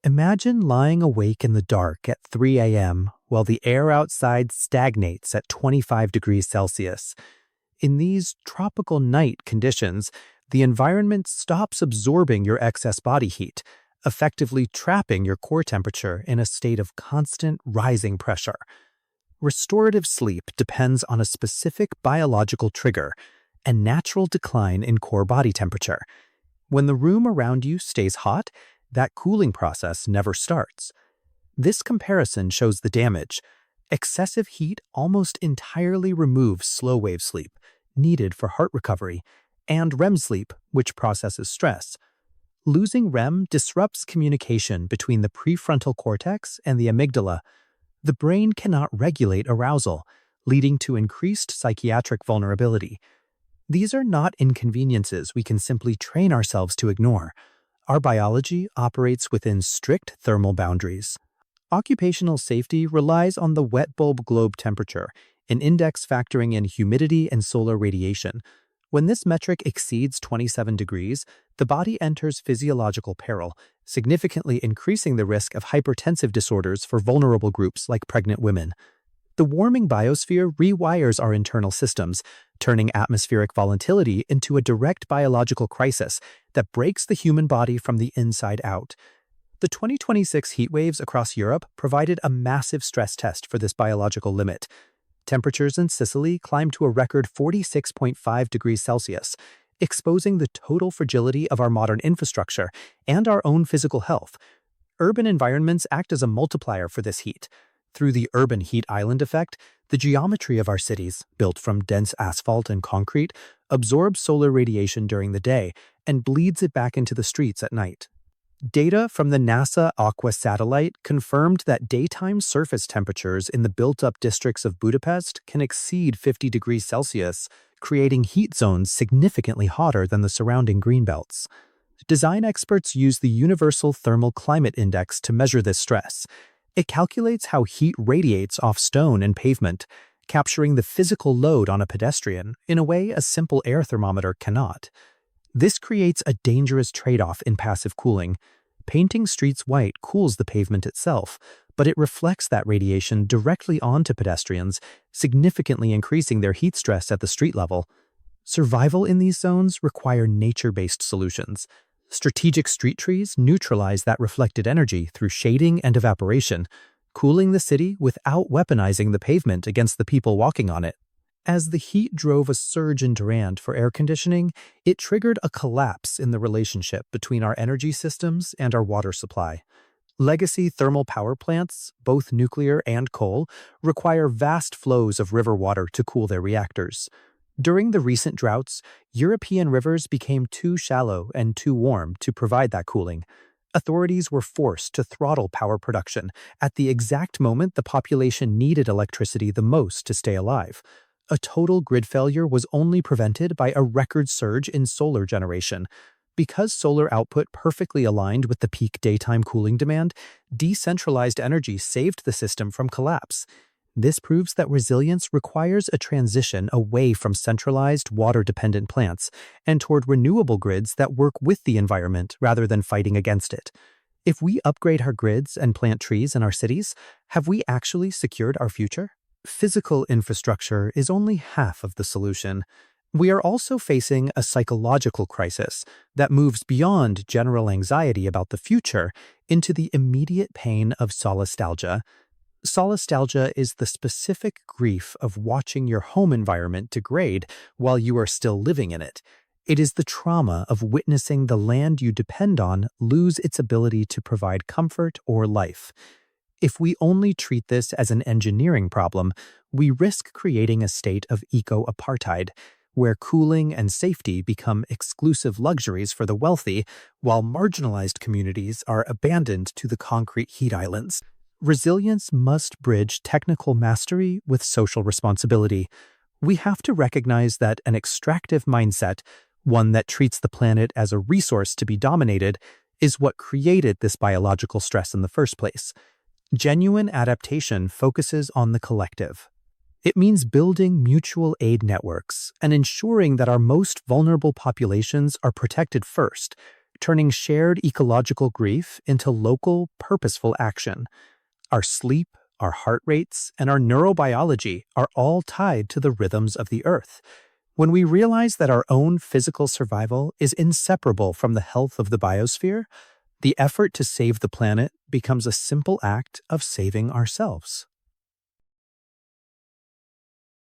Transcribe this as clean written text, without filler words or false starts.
Imagine lying awake in the dark at 3 a.m. while the air outside stagnates at 25 degrees Celsius. In these tropical night conditions, the environment stops absorbing your excess body heat, effectively trapping your core temperature in a state of constant rising pressure. Restorative sleep depends on a specific biological trigger, a natural decline in core body temperature. When the room around you stays hot, that cooling process never starts. This comparison shows the damage. Excessive heat almost entirely removes slow-wave sleep, needed for heart recovery, and REM sleep, which processes stress. Losing REM disrupts communication between the prefrontal cortex and the amygdala. The brain cannot regulate arousal, leading to increased psychiatric vulnerability. These are not inconveniences we can simply train ourselves to ignore. Our biology operates within strict thermal boundaries. Occupational safety relies on the wet bulb globe temperature, an index factoring in humidity and solar radiation. When this metric exceeds 27 degrees, the body enters physiological peril, significantly increasing the risk of hypertensive disorders for vulnerable groups like pregnant women. The warming biosphere rewires our internal systems, turning atmospheric volatility into a direct biological crisis that breaks the human body from the inside out. The 2026 heat waves across Europe provided a massive stress test for this biological limit. Temperatures in Sicily climbed to a record 46.5 degrees Celsius, exposing the total fragility of our modern infrastructure and our own physical health. Urban environments act as a multiplier for this heat. Through the urban heat island effect, the geometry of our cities, built from dense asphalt and concrete, absorbs solar radiation during the day and bleeds it back into the streets at night. Data from the NASA Aqua satellite confirmed that daytime surface temperatures in the built-up districts of Budapest can exceed 50 degrees Celsius, creating heat zones significantly hotter than the surrounding greenbelts. Design experts use the Universal Thermal Climate Index to measure this stress. It calculates how heat radiates off stone and pavement, capturing the physical load on a pedestrian in a way a simple air thermometer cannot. This creates a dangerous trade-off in passive cooling. Painting streets white cools the pavement itself, but it reflects that radiation directly onto pedestrians, significantly increasing their heat stress at the street level. Survival in these zones require nature-based solutions. Strategic street trees neutralize that reflected energy through shading and evaporation, cooling the city without weaponizing the pavement against the people walking on it. As the heat drove a surge in demand for air conditioning, it triggered a collapse in the relationship between our energy systems and our water supply. Legacy thermal power plants, both nuclear and coal, require vast flows of river water to cool their reactors. During the recent droughts, European rivers became too shallow and too warm to provide that cooling. Authorities were forced to throttle power production at the exact moment the population needed electricity the most to stay alive. A total grid failure was only prevented by a record surge in solar generation. Because solar output perfectly aligned with the peak daytime cooling demand, decentralized energy saved the system from collapse. This proves that resilience requires a transition away from centralized, water-dependent plants and toward renewable grids that work with the environment rather than fighting against it. If we upgrade our grids and plant trees in our cities, have we actually secured our future? Physical infrastructure is only half of the solution. We are also facing a psychological crisis that moves beyond general anxiety about the future into the immediate pain of solastalgia. Solastalgia is the specific grief of watching your home environment degrade while you are still living in it. It is the trauma of witnessing the land you depend on lose its ability to provide comfort or life. If we only treat this as an engineering problem, we risk creating a state of eco-apartheid, where cooling and safety become exclusive luxuries for the wealthy, while marginalized communities are abandoned to the concrete heat islands. Resilience must bridge technical mastery with social responsibility. We have to recognize that an extractive mindset, one that treats the planet as a resource to be dominated, is what created this biological stress in the first place. Genuine adaptation focuses on the collective. It means building mutual aid networks and ensuring that our most vulnerable populations are protected first, turning shared ecological grief into local, purposeful action. Our sleep, our heart rates, and our neurobiology are all tied to the rhythms of the Earth. When we realize that our own physical survival is inseparable from the health of the biosphere, the effort to save the planet becomes a simple act of saving ourselves.